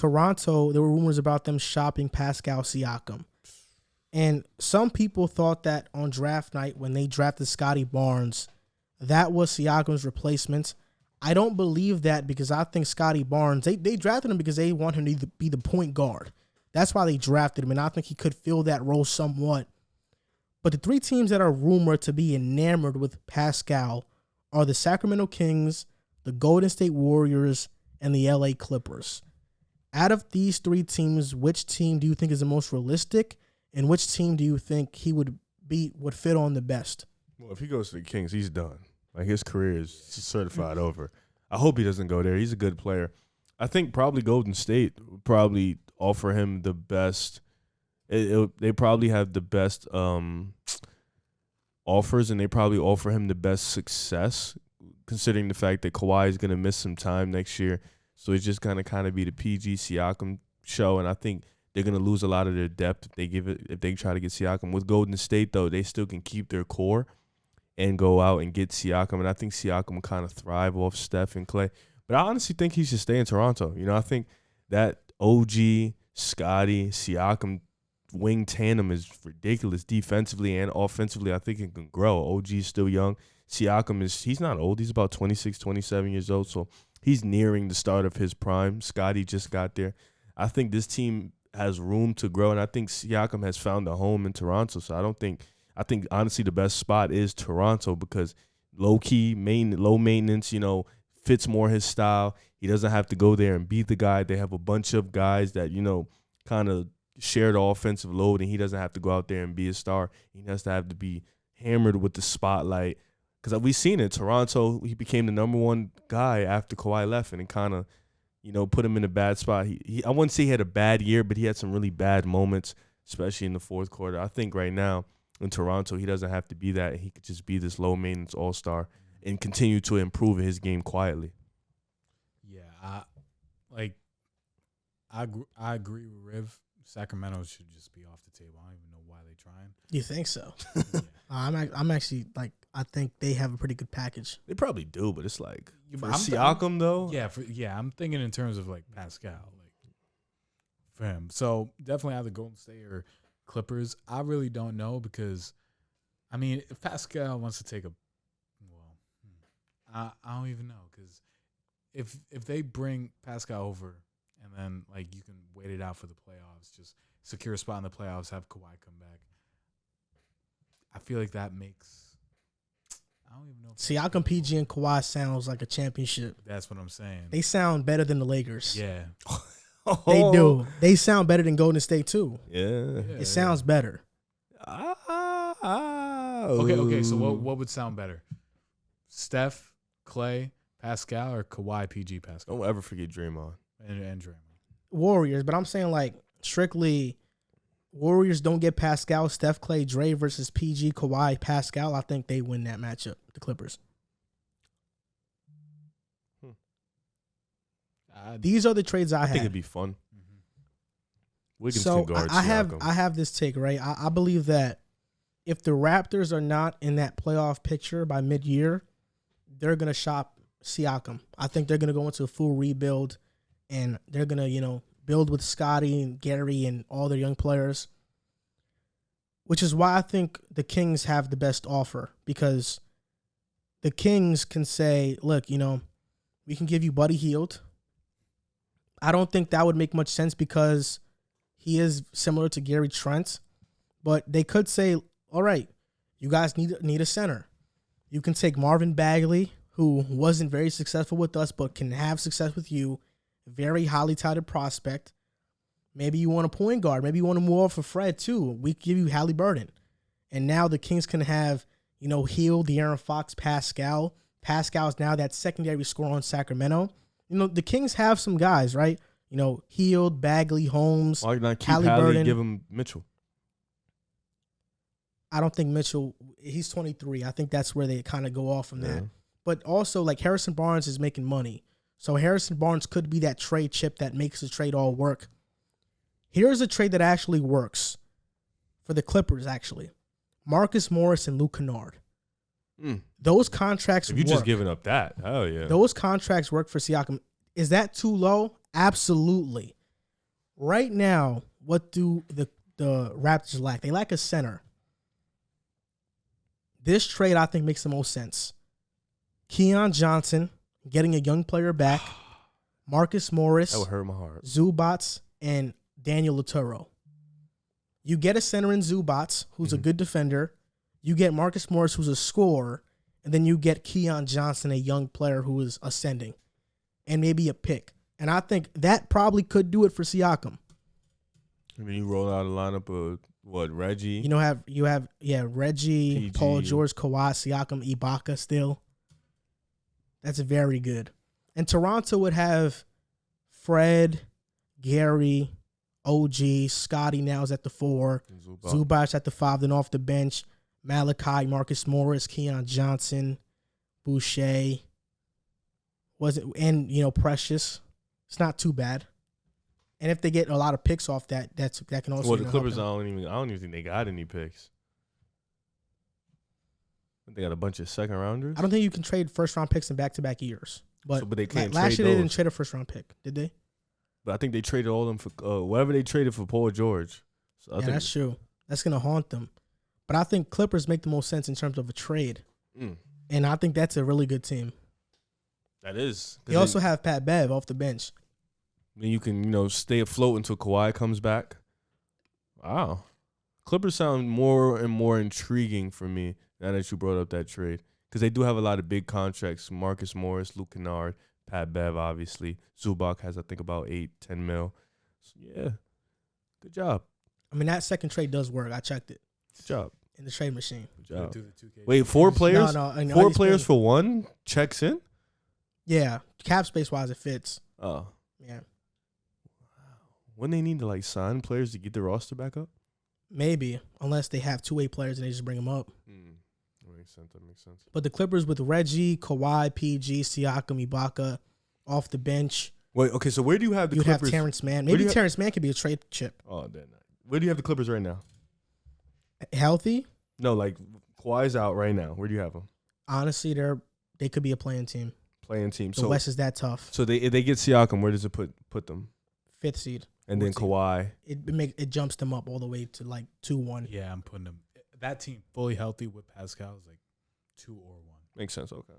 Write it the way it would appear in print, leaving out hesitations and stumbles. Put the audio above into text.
Toronto, there were rumors about them shopping Pascal Siakam. And some people thought that on draft night when they drafted Scotty Barnes, that was Siakam's replacement. I don't believe that because I think Scotty Barnes, they drafted him because they want him to be the point guard. That's why they drafted him, and I think he could fill that role somewhat. But the three teams that are rumored to be enamored with Pascal are the Sacramento Kings, the Golden State Warriors, and the LA Clippers. Out of these three teams, which team do you think is the most realistic, and which team do you think he would fit on the best? Well, if he goes to the Kings, he's done. Like, his career is certified over. I hope he doesn't go there. He's a good player. I think probably Golden State would probably offer him the best. They probably have the best offers, and they probably offer him the best success, considering the fact that Kawhi is going to miss some time next year. So it's just going to kind of be the PG Siakam show, and I think they're going to lose a lot of their depth if they try to get Siakam. With Golden State, though, they still can keep their core and go out and get Siakam. And I think Siakam will kind of thrive off Steph and Clay. But I honestly think he should stay in Toronto. You know, I think that OG, Scotty, Siakam wing tandem is ridiculous defensively and offensively. I think it can grow. OG is still young. Siakam he's not old. He's about 26, 27 years old. So he's nearing the start of his prime. Scotty just got there. I think this team has room to grow, and I think Siakam has found a home in Toronto. So I think honestly the best spot is Toronto because low-key, low maintenance, you know, fits more his style. He doesn't have to go there and beat the guy. They have a bunch of guys that, you know, kind of share the offensive load, and he doesn't have to go out there and be a star. He has to have to be hammered with the spotlight. Because we've seen it. Toronto, he became the number one guy after Kawhi left, and it kind of, you know, put him in a bad spot. I wouldn't say he had a bad year, but he had some really bad moments, especially in the fourth quarter. I think right now in Toronto, he doesn't have to be that. He could just be this low-maintenance all-star and continue to improve his game quietly. Yeah, I agree with Riv. Sacramento should just be off the table. I don't even know why they're trying. You think so? Yeah. I'm actually like I think they have a pretty good package. They probably do, but it's like for I'm Siakam though. Yeah, I'm thinking in terms of like Pascal, like for him. So definitely either Golden State or Clippers. I really don't know because, I mean, if Pascal wants to take I don't even know because if they bring Pascal over and then like you can wait it out for the playoffs, just secure a spot in the playoffs, have Kawhi come back. I feel like that makes. I don't even know. Siakam, PG, and Kawhi sounds like a championship. That's what I'm saying. They sound better than the Lakers. Yeah. They do. They sound better than Golden State too. Yeah. It sounds better. Okay. So what would sound better? Steph, Clay, Pascal, or Kawhi, PG, Pascal? Don't ever forget Draymond. And Draymond. Warriors, but I'm saying like strictly Warriors don't get Pascal, Steph, Clay, Dre versus PG, Kawhi, Pascal. I think they win that matchup, the Clippers. These are the trades I think it'd be fun. Mm-hmm. So I have this take, right? I believe that if the Raptors are not in that playoff picture by mid-year, they're going to shop Siakam. I think they're going to go into a full rebuild, and they're going to, build with Scotty and Gary and all their young players, which is why I think the Kings have the best offer, because the Kings can say, look, we can give you Buddy Hield. I don't think that would make much sense because he is similar to Gary Trent, but they could say, all right, you guys need a center. You can take Marvin Bagley, who wasn't very successful with us but can have success with you. Very highly touted prospect. Maybe you want a point guard. Maybe you want to move off for Fred too. We give you Halliburton. And now the Kings can have, Hield, De'Aaron Fox, Pascal. Pascal is now that secondary scorer on Sacramento. The Kings have some guys, right? Hield, Bagley, Holmes, why not keep Halliburton. Hallie, give him Mitchell? I don't think Mitchell, he's 23. I think that's where they kind of go off from that. But also, like, Harrison Barnes is making money. So Harrison Barnes could be that trade chip that makes the trade all work. Here's a trade that actually works for the Clippers, actually. Marcus Morris and Luke Kennard. Those contracts work. If you're just giving up that, hell yeah. Those contracts work for Siakam. Is that too low? Absolutely. Right now, what do the Raptors lack? They lack a center. This trade, I think, makes the most sense. Keon Johnson, getting a young player back. Marcus Morris. That would hurt my heart. Zubats, and Daniel Laturo. You get a center in Zubats, who's a good defender. You get Marcus Morris, who's a scorer. And then you get Keon Johnson, a young player who is ascending. And maybe a pick. And I think that probably could do it for Siakam. And then you roll out a lineup of, Reggie? You have Reggie, PG. Paul George, Kawhi, Siakam, Ibaka still. That's very good. And Toronto would have Fred, Gary, OG, Scotty now is at the 4, Zubac at the 5, then off the bench, Malachi, Marcus Morris, Keon Johnson, Boucher, Precious. It's not too bad. And if they get a lot of picks off that can also. Well, the Clippers, I don't even think they got any picks. They got a bunch of second rounders. I don't think you can trade first round picks in back-to-back years. But they can't last trade year they those. didn't trade a first round pick, did they? But I think they traded all of them for whatever they traded for Paul George. So I think that's true. That's gonna haunt them. But I think Clippers make the most sense in terms of a trade, and I think that's a really good team. That is. They also have Pat Bev off the bench. Then you can stay afloat until Kawhi comes back. Wow, Clippers sound more and more intriguing for me now that you brought up that trade. Because they do have a lot of big contracts. Marcus Morris, Luke Kennard, Pat Bev, obviously. Zubac has, I think, about 8-10 mil. So, yeah. Good job. I mean, that second trade does work. I checked it. Good job. In the trade machine. Good job. Wait, 4 players? No, 4 players for one? Checks in? Yeah. Cap space-wise, it fits. Oh. Yeah. Wouldn't they need to, sign players to get their roster back up? Maybe. Unless they have 2-way players and they just bring them up. That makes sense. But the Clippers with Reggie, Kawhi, PG, Siakam, Ibaka off the bench. Wait, okay, so where do you have the Clippers? You have Terrence Mann. Maybe Terrence Mann could be a trade chip. Oh, they're not. Where do you have the Clippers right now? Healthy? No, Kawhi's out right now. Where do you have them? Honestly, they could be a playing team. The West is that tough. So if they get Siakam, where does it put them? 5th seed. And then Kawhi. It jumps them up all the way to 2-1. Yeah, I'm putting them. That team fully healthy with Pascal is 2 or 1. Makes sense. Okay.